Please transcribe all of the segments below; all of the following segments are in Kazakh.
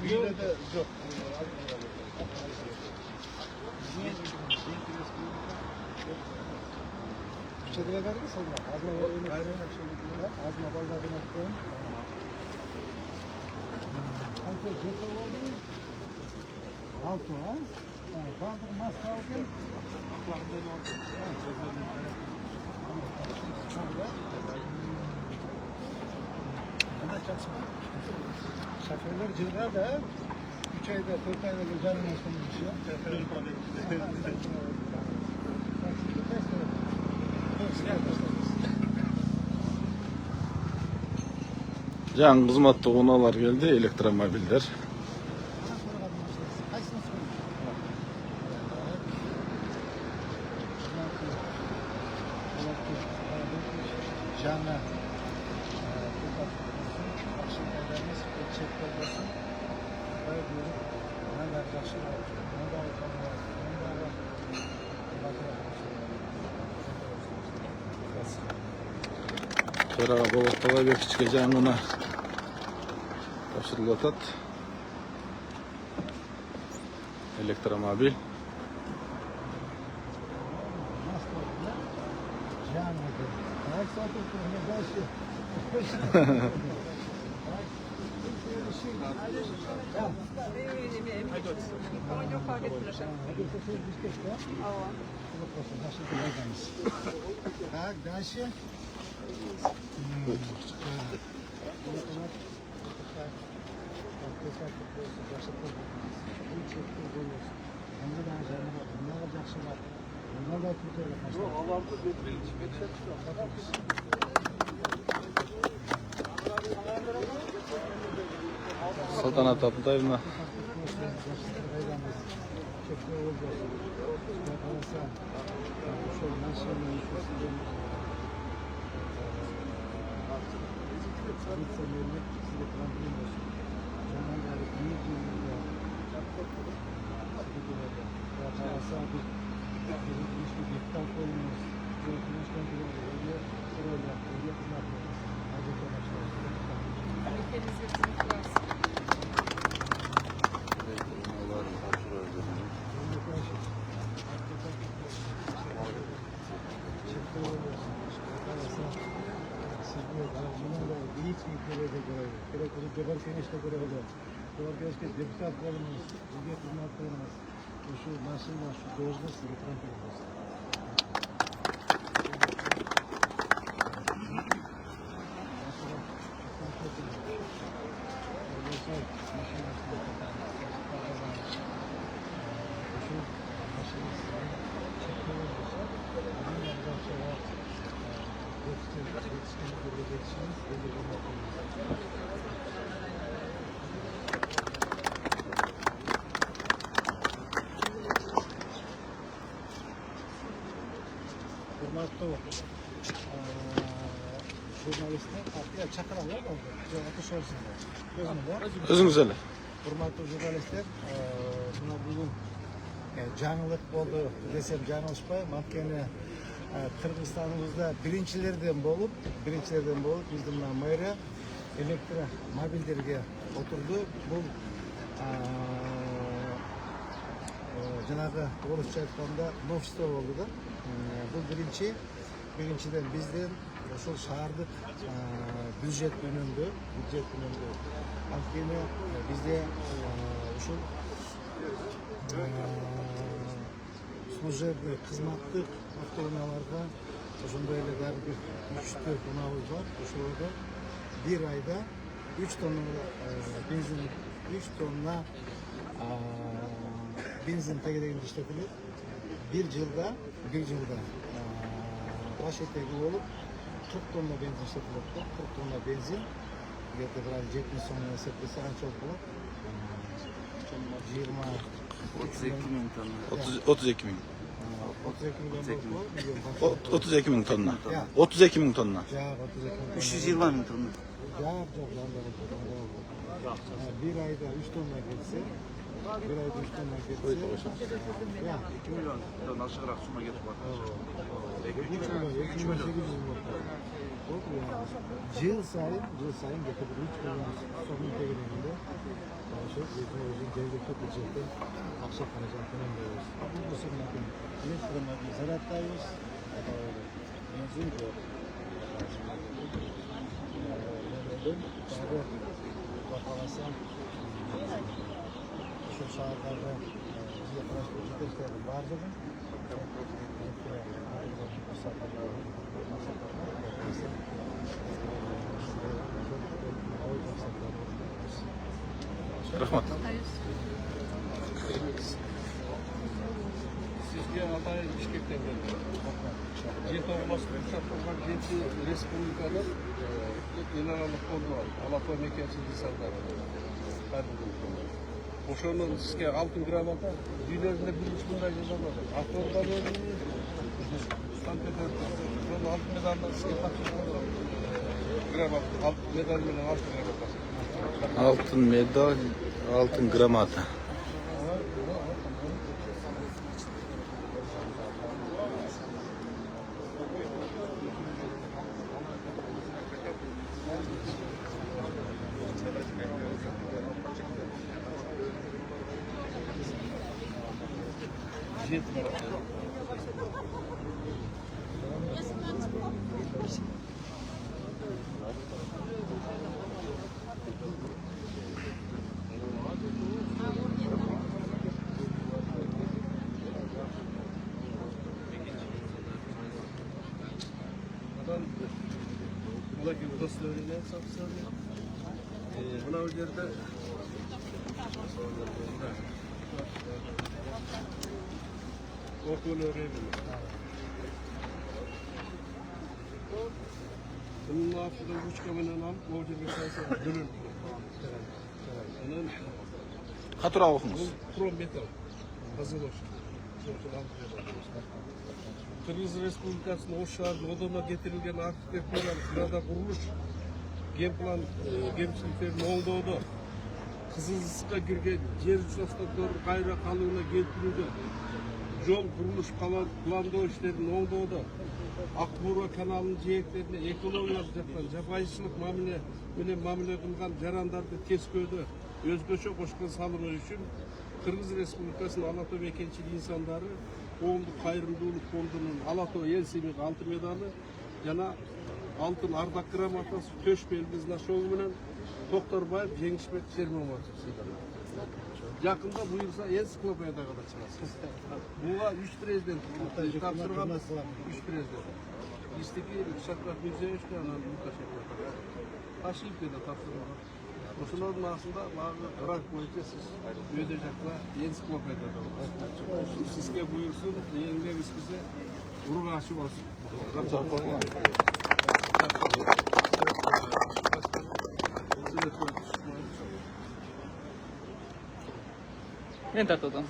Yine de yok. Şekilde verdi mi sonra? Azma verelim. Azma ballarını attım. Altı cephe oldu. Altı ha? Kaldır maske aldım. Şoförler cırlar da 3 ayda 4 ayda canını yaşamış Can kızmatlı konalar geldi, elektromobiller. Canlı akşamlarımız çek olmasın. Böyle diyorum. Ben de arkadaşlar ben de alacağım. Sonra balıklara belki çıkacağım ona. Taşırlatat. Elektromobil. Так, дальше. Saltanat Abday'la. Депутат болыңыз, бізге қызмет қылыңыз. Şu машина, şu должность elektronik jurnalistler artıya çakıranlar oldu. Cevapı sorsunlar. Özünüz öyle. Hurmatlı jurnalistler, buna bugün canlılık oldu desem canılışpayım. Antkeni Kırgızistanımızda birincilerden bolup bizden mayra elektromobillerge oturdu. Bu janağı orusça aytkanda новшество oldu da. Bu birinciden bizden ошол шаардык бюджет үнөндө анткени бизде ушул служебный кызматтык автоунааларга ошондой эле дагы бир 3-4 унаабыз бар. Ошолордо бир айда 3 тонна бензин 3 тонна бензин тегерегинде иштетилет. Bir жылда baş etegi olup 40 tonna benzin işletilir. 40 tonna benzin где-то biraz 70 sonra hesaplasa anca olur. 32 bin tonna. 32 bin tonna. 32 bin tonna. 320 bin tonna. Bir ayda 3 tonna geçse bir ayda 3 tonna geçse 2 milyon aşağırak suma getirip bakıyoruz. 3 milyon 800 bin. Yıl sayın getirip 3 milyon sonun tegelinde özün devlete budjeti aksatmayacağını görüyoruz. Bu sırada elektronik zarattayız. Benzin yok. Sonra bakalım şu saatlerde transport testleri vardı mı? Rahmat. Sizge Altay Bişkek'ten geldi. Жеті областың шақырған 7 республикада еларалық фонды бар. Алапа мекенші нысандары. Ошоның сізге алтын грамота үйлерінде бірінші мындай жазылады. Ақорда бөлімі, Санкт-Петербург, алтын медалына сізге тапсырылады. Грамота, алтын медаль менен алтын грамотасы. Altın medal, altın gramata. Жеті бар. Buradaki udaslarıyla sapsarı. Buna üzerinde okul öğrenimi. Bunun haftada üç kamenen alıp borcu bir sayısı dönür. Onun Hatıra okunuz. bu krom metal. Hazır olsun. Kırgız Respublikası'nın o şartı odana getirilgen arkitektural sırada kuruluş Gemplan gemçiliklerin oğulduğu Kızılısık'a girgen yer участокları gayra kalığına geltirildi. Yol kuruluş planlao işlerinin oğulduğu Akbura kanalının ciheklerine ekologiya жатқан жапайышылық мамиле кылган жарандарды тескөөдө өзгөчө кошкон салымы үчүн Кыргыз Республикасынын Ала Тоо мекенчилик инсандары коомдук кайрымдуулук фондунун Ала Тоо эл семик алтын медалы жана алтын ардак грамотасы төш белгиси нашоу менен Токторбаев Жеңишбек Шермаматов сыйдалат. Жакында буюрса энциклопедияга да чыгасыз. Буга 3 президент тапшырган 3 президент. Истеги Шавкат Мирзиёевичке анан Лукашенко. Ашиевке да тапшырган. Ошонун астында багы график боюнча сиз өйдө жакта энциклопедияда болосуз. Сизге буйрсун, эңдебиз бизе урук ачып болсун. Ne tartadın?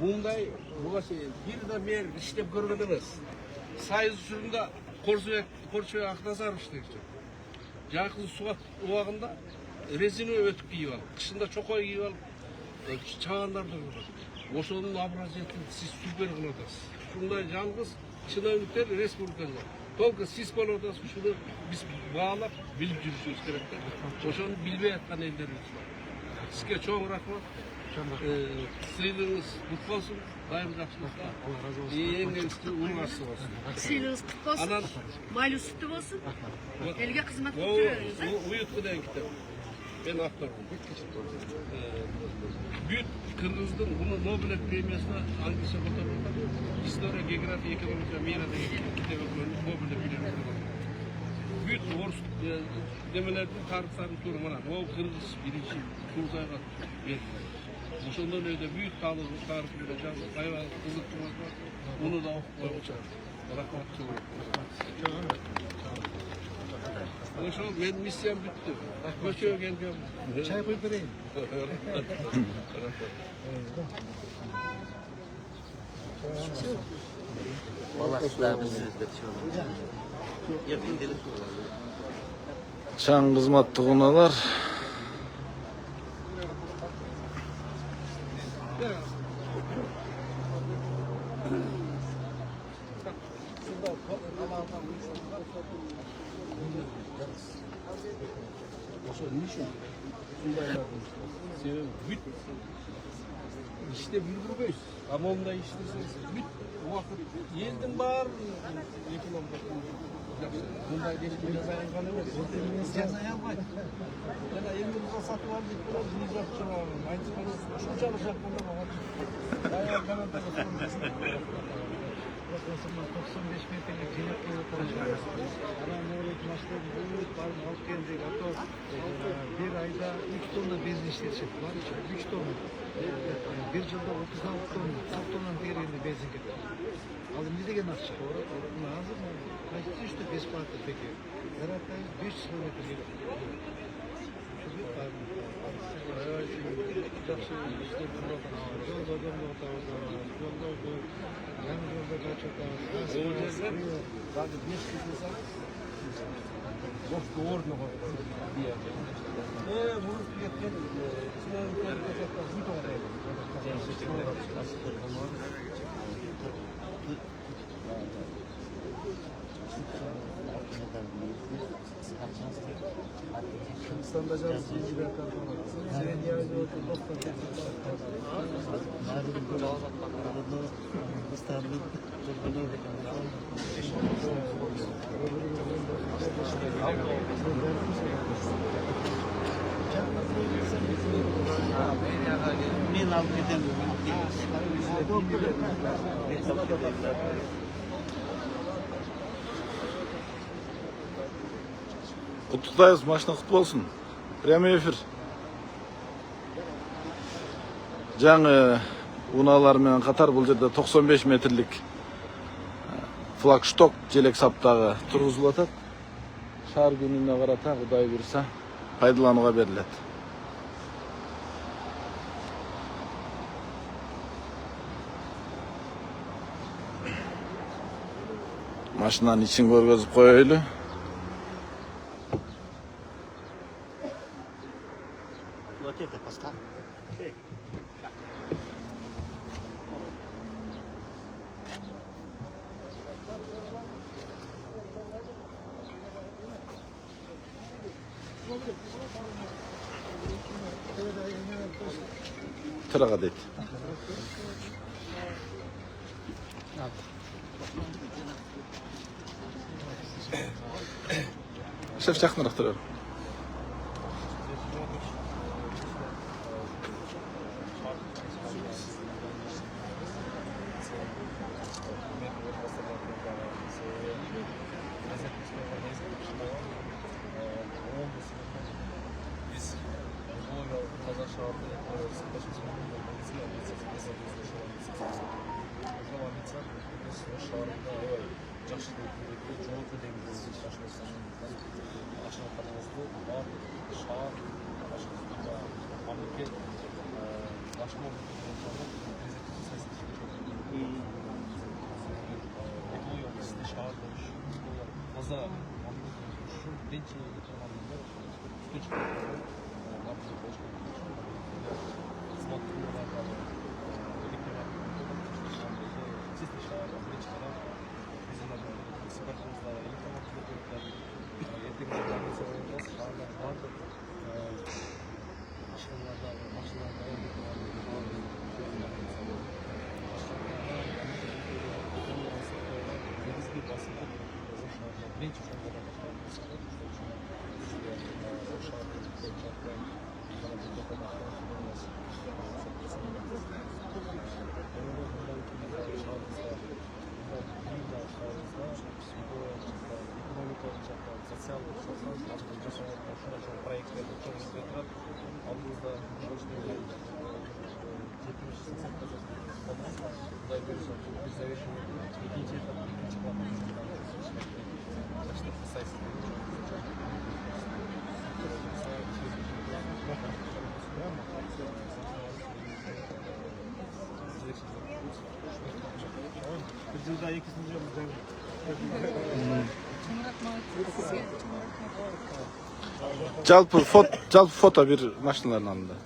Bunday buga bir de bir işlep görgөн эмес. Сайыз учурунда Корчобек Акназаров иштегичи. Жакын суат убагында резиновый өтүк кийип алып, кышында чокой кийип алып, чагандарды көрөт. Ошонун образцын сиз супер кылып атасыз. Ушундай жалгыз чиновниктер республикада. Только сиз болуп атасыз, ушуну биз баалап билип жүрүшүбүз керек да. Ошону билбей аткан элдерибиз бар. Сизге чоң рахмат. Сыйлығыңыз құт болсын, дайым жақсылықта. Ең еңісті ұлғасы болсын. Сыйлығыңыз құт болсын, майлы сүтті болсын, елге қызмет қылып жүреріңіз. Уютқы деген кітап. Мен автормын. Büyük Kırgız'ın bunu Nobel pремиясына аңгише көтөрүп атат. История, география, экономика, мира деген китеп өкмөнү Нобель премиясы. Büyük орыс демелердин тарыхтарын туру мына. Ол Кыргыз биринчи Курсайга берди. Ошондон өйдө büyük тарыхында жазылып, аябай кызыктуу бар. Муну да окуп койгучу. Рахмат чоң. Ошо мен миссиям бүттү. Көчөгө келгем. Çay koyup vereyim. Vallahi sizlerimiz Yakın Çan kızmat tuğunalar. Oşo niçin? Şundaylardan sebebi büt. İşte bildirbeyiz. Amamda iştirseniz büt. Vakit yeldin var. Bunday değişik yazayın kanı var. Yazayın var. Yana endi bize satıp aldık. Biz yapacağız. Aynı kanı. Şu çalışacak bundan var. Ayağı kanada sorun. Bakın 95 metrelik cennet yolu konuşuyoruz. Adam oradaki maçta var mı? Halk gelecek. Hatta bir ayda 3 tonla benzin işletecek var. 3 ton. Bir yılda 36 ton. 4 tonun değerinde benzin gidiyor. Alın bir de gene nasıl çıkıyor? Buna hazır mı? Kaçtı işte 5 parti peki. Her hafta 5 kilometre geliyor. Şu bir parti. Zaten bir kızılsa boş doğru ne var diye. Bunu yetken sınavı yapacaklar bu Hindistan'da canlı seyirciler kazanır. Senin yani o 98 Құттықтаймыз, машина құтты болсын. Прямой эфир. Жаңы уналармен қатар бұл жерде 95 метрлік флагшток желек саптағы тұрғызылып атат. Шар күніне қарата, Құдай бұйырса, пайдалануға беріледі. Машинаның ішін көргізіп қойылы. Tırağa deydi. Şef жақынырақ тұрар. Жалпы фото bir машиналардың алдында.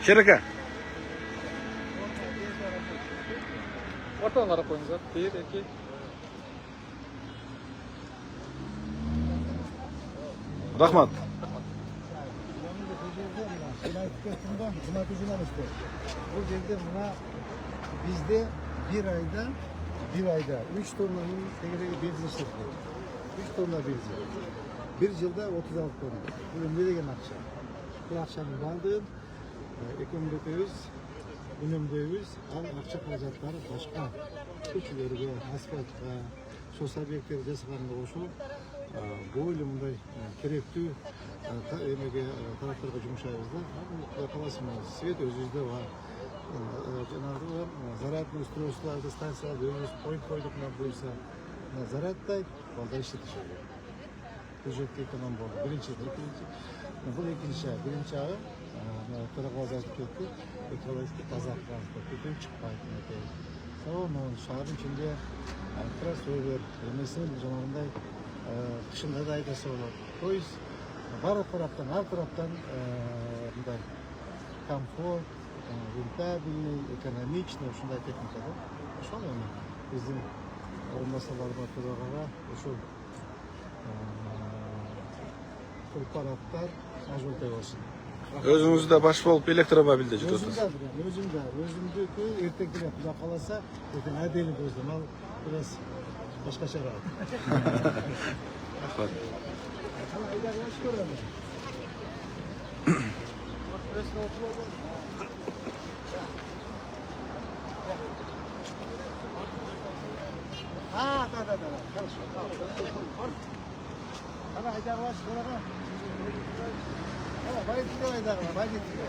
Шереке. Ортадан қарап қойыңыздар. 1, 2. Рахмат. Bu жерде мына bizde bir ayda 3 tonnanın tegedегі benzin işletilir. 3 tonna benzin. Bir yılda 36 tonna. Bu ne деген ақша? Bu ақшаның барлығын экономдойбуз, үнемдейбиз. Ал ақша қаражаттары башка көчөлөргө, асфальтка, сос объекттерди жасаганга кошулуп, бойлы мындай керектүү эмеге тараптарга жумшайбыз да. Кудай кааласа свет өзүбүздө бар. Жанагы зарядный устройстволарды станцияларды өзүбүз койдук, мына буюрса заряддайт, балдар иштетишет. Бюджетке эконом болду. Биринчи, бул биринчи ай төрагабыз айтып кетти, экологически таза транспорт бүтүн чыкпайт. Сонун шаардын ичинде кроссовер, эмесин жанагындай кышында да айдаса болот. То есть ар тараптан мындай комфорт, рентабельный, экономичный, ушундай техника да. Ошол эми биздин орунбасарларга, төрагага ушул tulparaktар ажолтой болсын. Өзүңүз да баш болуп электромобилде жүрөсүз. Өзүмдүкү эртең келет, Кудай кааласа, эртең айдайлы көздөм. Ал бираз башкачараак. Рахмат. Да. Хорошо. Ana aydarlaş, şuraya. Ana bayıtıyor aydarlar, bayıtıyor.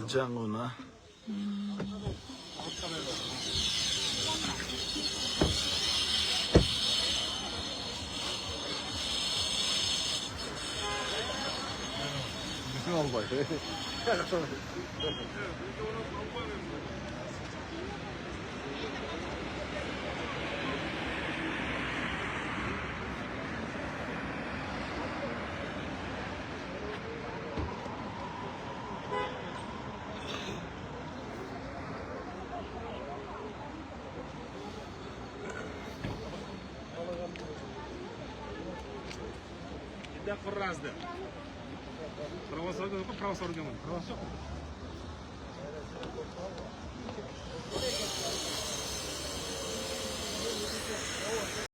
Жаңуна. Да, поразда. Правосудие.